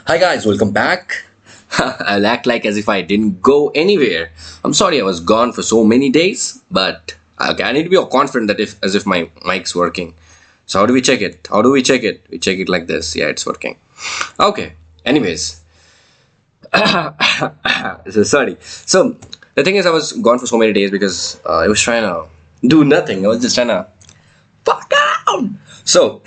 Hi guys, welcome back. I'll act like as if I didn't go anywhere. I'm sorry I was gone for so many days, but I need to be confident that if as if my mic's working. So how do we check it? How do we check it? We check it like this. Yeah, it's working. Okay. Anyways, so sorry. So the thing is, I was gone for so many days because I was trying to do nothing. I was just trying to fuck out. So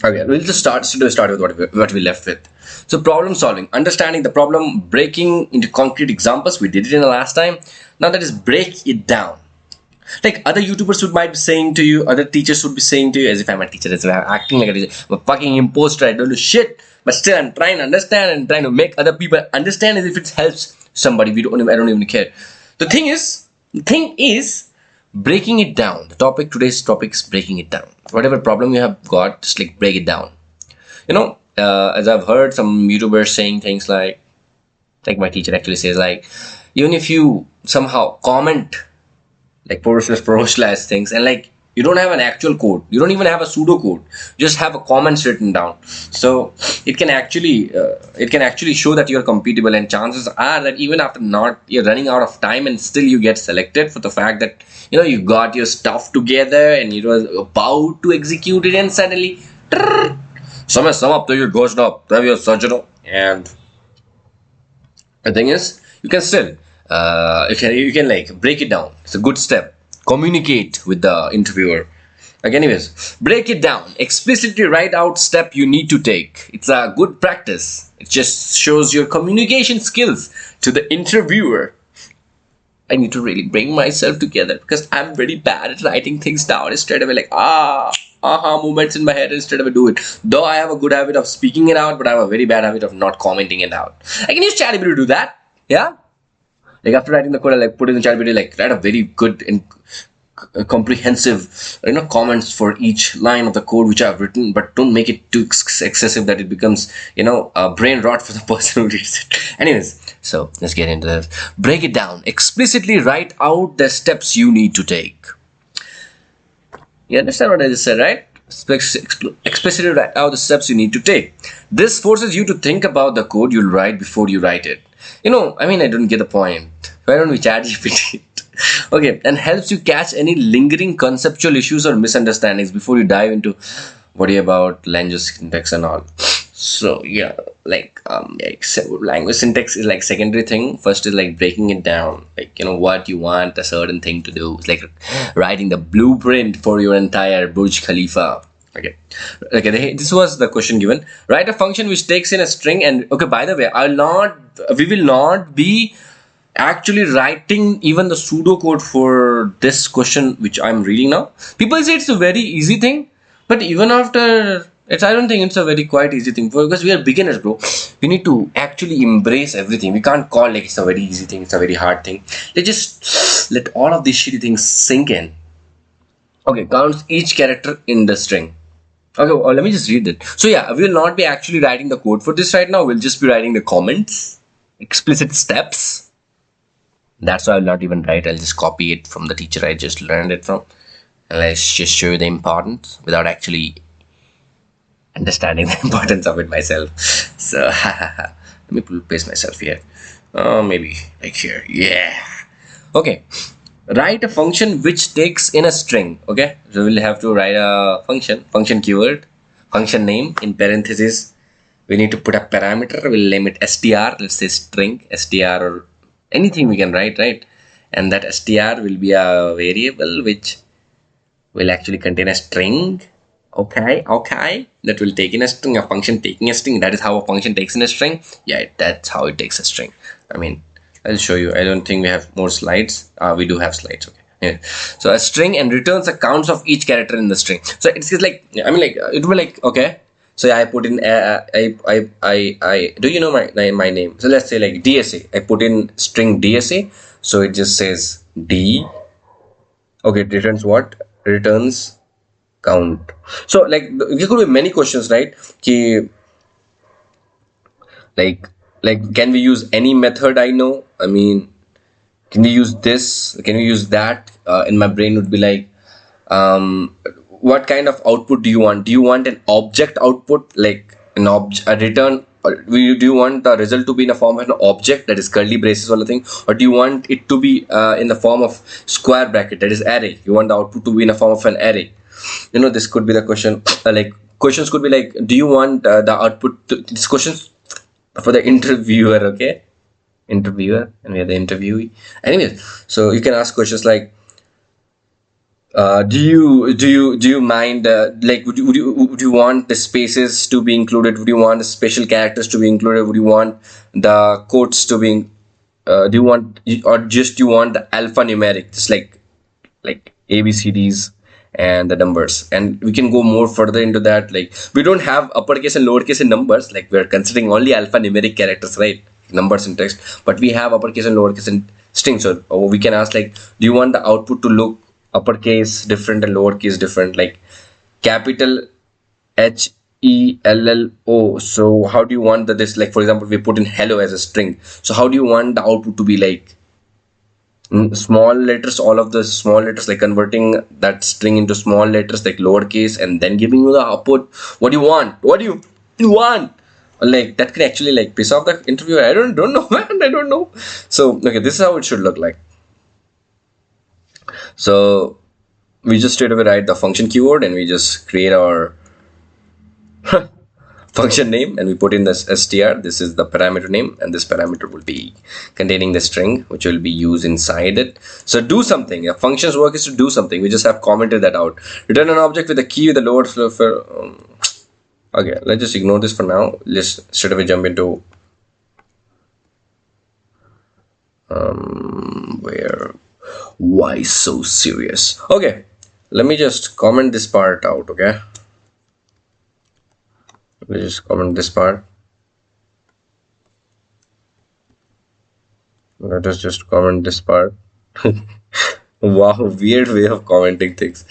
okay, we'll just start with what we left with. So problem solving, understanding the problem, breaking into concrete examples. We did it in the last time. Now that is break it down. Like other YouTubers would might be saying to you, other teachers would be saying to you, as if I'm a teacher, as if I'm acting like a teacher. I'm a fucking imposter. I don't do shit, but still I'm trying to understand and trying to make other people understand as if it helps somebody. I don't even care. The thing is breaking it down. Today's topic is breaking it down. Whatever problem you have got, just like break it down. As I've heard some YouTubers saying things like my teacher actually says, like, even if you somehow comment like pro slash things, and like you don't have an actual code, you don't even have a pseudo code, you just have a comments written down. So it can actually show that you're compatible, and chances are that even after not you're running out of time and still you get selected for the fact that you got your stuff together and you was about to execute it, and suddenly sum up to your ghost up have your surgeon. And the thing is, you can still you can like break it down. It's a good step. Communicate with the interviewer. Like, anyways, break it down. Explicitly write out step you need to take. It's a good practice. It just shows your communication skills to the interviewer. I need to really bring myself together because I'm very bad at writing things down instead of like aha moments in my head instead of do it. Though I have a good habit of speaking it out, but I have a very bad habit of not commenting it out. I can use ChatGPT to do that. Yeah. Like after writing the code, I like put it in ChatGPT, like write a very good and comprehensive, comments for each line of the code which I've written, but don't make it too excessive that it becomes, a brain rot for the person who reads it. Anyways, so let's get into this. Break it down. Explicitly write out the steps you need to take. You understand what I just said, right? Explicitly write out the steps you need to take. This forces you to think about the code you'll write before you write it. I don't get the point. Why don't we chat GPT it? Okay, and helps you catch any lingering conceptual issues or misunderstandings before you dive into worry about language syntax and all. So yeah, language syntax is like secondary thing. First is like breaking it down, like what you want a certain thing to do. It's like writing the blueprint for your entire Burj Khalifa. Okay, this was the question given. Write a function which takes in a string, and okay, by the way, we will not be actually writing even the pseudocode for this question which I'm reading now. People say it's a very easy thing, but even after it's, I don't think it's a very quite easy thing because we are beginners, bro. We need to actually embrace everything. We can't call like it's a very easy thing, it's a very hard thing. They just let all of these shitty things sink in. Okay, counts each character in the string. Okay, well, let me just read it. So yeah, we will not be actually writing the code for this right now. We'll just be writing the comments, explicit steps. That's why I'll not even write. I'll just copy it from the teacher I just learned it from. And let's just show you the importance without actually understanding the importance of it myself. So let me paste myself here. Maybe like here. Yeah. Okay. Write a function which takes in a string. Okay, so we'll have to write a function keyword, function name in parentheses. We need to put a parameter. We'll name it str. Let's say string str or anything we can write, right? And that str will be a variable which will actually contain a string. Okay, that will take in a string. A function taking a string. That is how a function takes in a string. Yeah, that's how it takes a string. I'll show you. I don't think we have more slides. We do have slides. Okay. Yeah. So a string and returns the counts of each character in the string. So it's just like it will be like, okay. So yeah, I put in I do you know my name? So let's say like DSA. I put in string DSA. So it just says D. Okay, it returns what? Returns count. So like there could be many questions, right? Like can we use any method? Can we use this? Can we use that? In my brain would be like, what kind of output do you want? Do you want an object output, like a return, or do you want the result to be in the form of an object, that is curly braces or thing, or do you want it to be in the form of square bracket, that is array? You want the output to be in the form of an array. This could be the question. Like questions could be like, do you want the output these questions for the interviewer, okay? Interviewer, and we are the interviewee. Anyways, so you can ask questions like, do you mind, like, would you want the spaces to be included? Would you want the special characters to be included? Would you want the quotes to be do you want, or just you want the alphanumeric, just like ABCDs and the numbers? And we can go more further into that. Like, we don't have uppercase and lowercase in numbers, like we're considering only alphanumeric characters, right? Numbers in text, but we have uppercase and lowercase in strings. So we can ask like, do you want the output to look uppercase different and lowercase different, like capital HELLO? So how do you want this, like for example, we put in hello as a string, so how do you want the output to be, like small letters, all of the small letters, like converting that string into small letters like lowercase and then giving you the output? What do you want? What do you want? Like that can actually like piss off the interviewer. I don't know, man. I don't know. So okay, this is how it should look like. So we just straight away write the function keyword, and we just create our function name, and we put in this str. This is the parameter name, and this parameter will be containing the string which will be used inside it. So do something. A function's work is to do something. We just have commented that out. Return an object with a key with a lower okay, let's just ignore this for now. Let's straight away jump into where, why so serious? Okay, let me just comment this part out. Okay, let me just comment this part. Let us just comment this part. Wow, weird way of commenting things.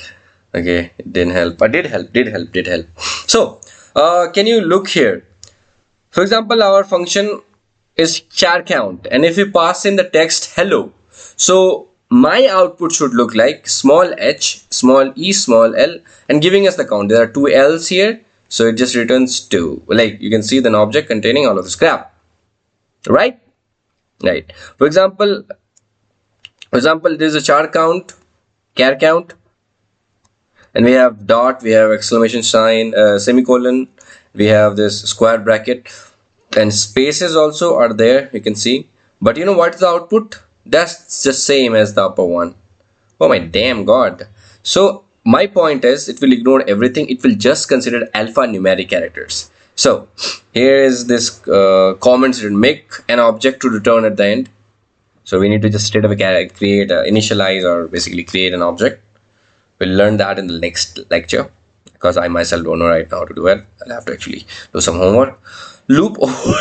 Okay, it didn't help, but did help. So can you look here? For example, our function is char count, and if we pass in the text hello, so my output should look like small h, small e, small l, and giving us the count. There are two l's here, so it just returns 2. Like you can see, the object containing all of this crap, right? For example, there's a char count, char count, and we have dot, we have exclamation sign, semicolon, we have this square bracket, and spaces also are there, you can see. But you know what is the output? That's the same as the upper one. Oh my damn god. So my point is, it will ignore everything. It will just consider alphanumeric characters. So here is this comments written, make an object to return at the end. So we need to just straight away create initialize, or basically create an object. We'll learn that in the next lecture, because I myself don't know right now how to do it. I'll have to actually do some homework. Loop over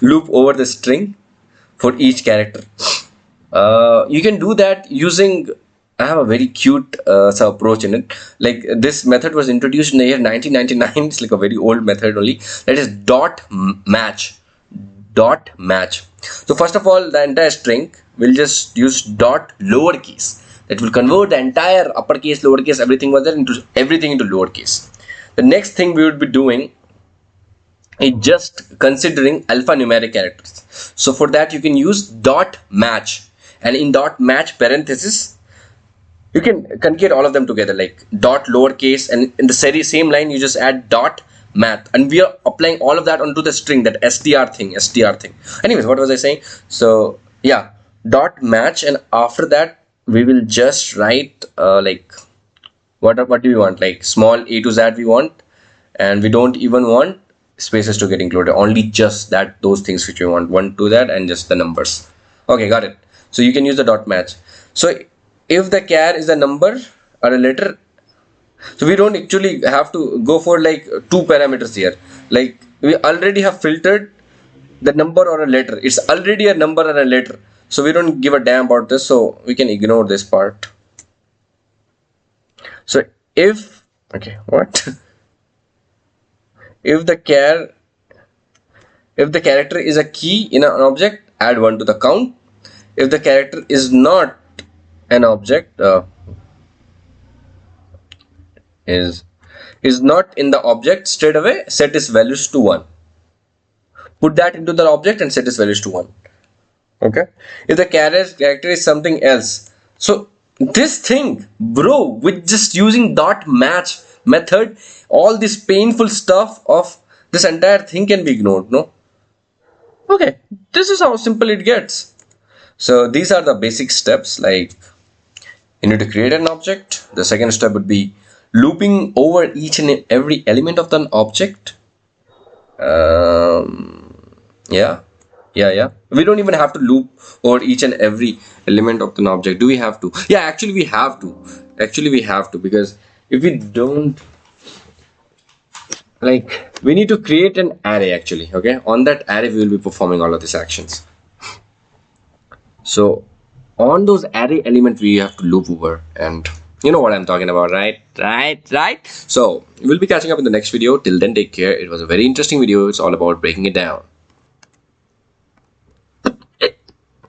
loop over the string for each character. You can do that using, I have a very cute approach in it. Like this method was introduced in the year 1999. It's like a very old method only. That is dot match. So first of all, the entire string will just use dot lowercase. That will convert the entire uppercase, lowercase, everything was there into everything into lowercase. The next thing we would be doing is just considering alphanumeric characters. So for that you can use dot match, and in dot match parenthesis you can concatenate all of them together, like dot lowercase, and in the same line you just add dot math, and we are applying all of that onto the string, that str thing. Anyways, what was I saying? So yeah, dot match, and after that we will just write like what do we want, like small a to z we want, and we don't even want spaces to get included, only just that, those things which we want, 1 to that, and just the numbers. Okay, got it. So you can use the dot match. So if the char is a number or a letter, so we don't actually have to go for like 2 parameters here. Like we already have filtered the number or a letter. It's already a number or a letter, so we don't give a damn about this, so we can ignore this part. So if, okay, what? If the character is a key in an object, add 1 to the count. If the character is not an object, is not in the object, straight away set its values to 1. Put that into the object and set its values to 1. Okay. If the character is something else, so this thing, bro, with just using dot match method, all this painful stuff of this entire thing can be ignored. No. Okay, this is how simple it gets. So these are the basic steps. Like, you need to create an object. The second step would be looping over each and every element of the object. Yeah. We don't even have to loop over each and every element of an object. Do we have to? Yeah, actually we have to. Because if we don't, like, we need to create an array actually. Okay, on that array we will be performing all of these actions. So on those array elements we have to loop over, and you know what I'm talking about, right? So we'll be catching up in the next video. Till then, take care. It was a very interesting video. It's all about breaking it down.